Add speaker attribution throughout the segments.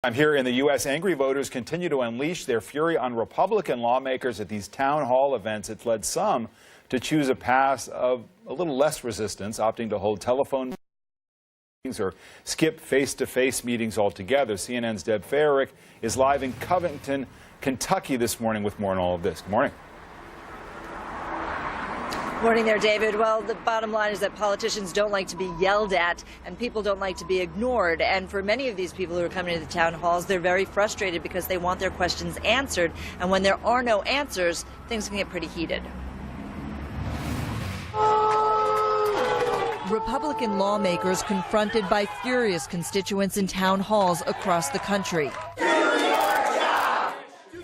Speaker 1: I'm here in the U.S. Angry voters continue to unleash their fury on Republican lawmakers at these town hall events. It's led some to choose a path of a little less resistance, opting to hold telephone meetings or skip face-to-face meetings altogether. CNN's Deb Farrick is live in Covington, Kentucky this morning with more on all of this. Good morning.
Speaker 2: Morning there, David. Well, the bottom line is that politicians don't like to be yelled at and people don't like to be ignored. And for many of these people who are coming to the town halls, they're very frustrated because they want their questions answered. And when there are no answers, things can get pretty heated. Republican lawmakers confronted by furious constituents in town halls across the country.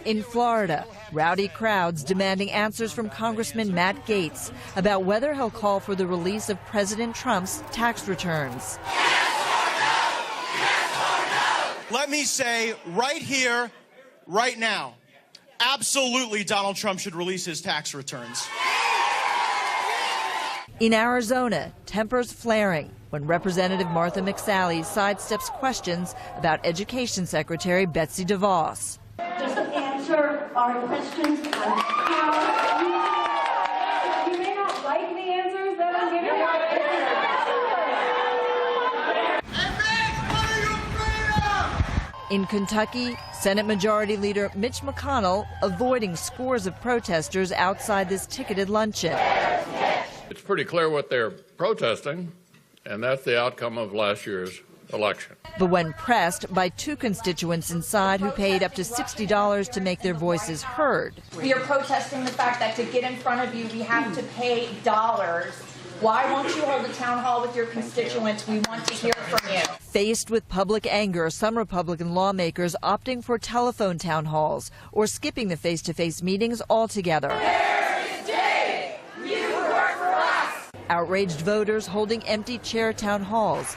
Speaker 2: In Florida, rowdy crowds demanding answers from Congressman Gaetz about whether he'll call for the release of President Trump's tax returns.
Speaker 3: Let me say right here, right now, absolutely Donald Trump should release his tax returns.
Speaker 2: In Arizona, tempers flaring when Representative Martha McSally sidesteps questions about Education Secretary Betsy DeVos.
Speaker 4: Just answer our questions on how you may not like the answers that I'm giving.
Speaker 2: In Kentucky, Senate Majority Leader Mitch McConnell avoiding scores of protesters outside this ticketed luncheon.
Speaker 5: It's pretty clear what they're protesting, and that's the outcome of last year's election.
Speaker 2: But when pressed by two constituents inside who paid up to $60 to make their voices heard.
Speaker 6: We are protesting the fact that to get in front of you, we have to pay dollars. Why won't you hold a town hall with your constituents? We want to hear from you.
Speaker 2: Faced with public anger, some Republican lawmakers opting for telephone town halls or skipping the face-to-face meetings altogether. Outraged voters holding empty chair town halls.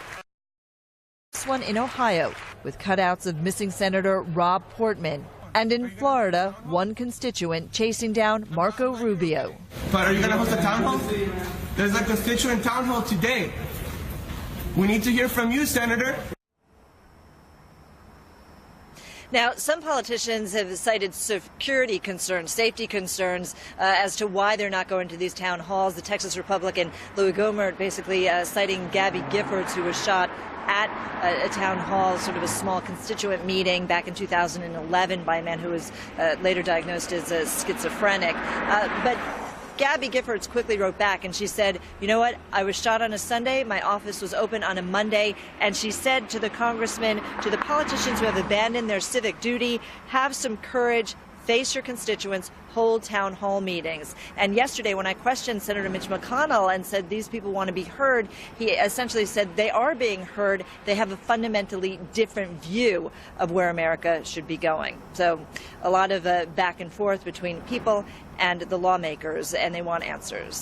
Speaker 2: This one in Ohio with cutouts of missing Senator Rob Portman. And in Florida, one constituent chasing down Marco Rubio.
Speaker 7: But are you going to host a town hall? There's a constituent town hall today. We need to hear from you, Senator.
Speaker 2: Now, some politicians have cited security concerns, safety concerns, as to why they're not going to these town halls. The Texas Republican Louis Gohmert basically citing Gabby Giffords, who was shot at a town hall, sort of a small constituent meeting back in 2011 by a man who was later diagnosed as a schizophrenic. But Gabby Giffords quickly wrote back and she said, you know what, I was shot on a Sunday, my office was open on a Monday, and she said to the congressmen, to the politicians who have abandoned their civic duty, have some courage, face your constituents, hold town hall meetings. And yesterday when I questioned Senator Mitch McConnell and said these people want to be heard, he essentially said they are being heard. They have a fundamentally different view of where America should be going. So a lot of back and forth between people and the lawmakers, and they want answers.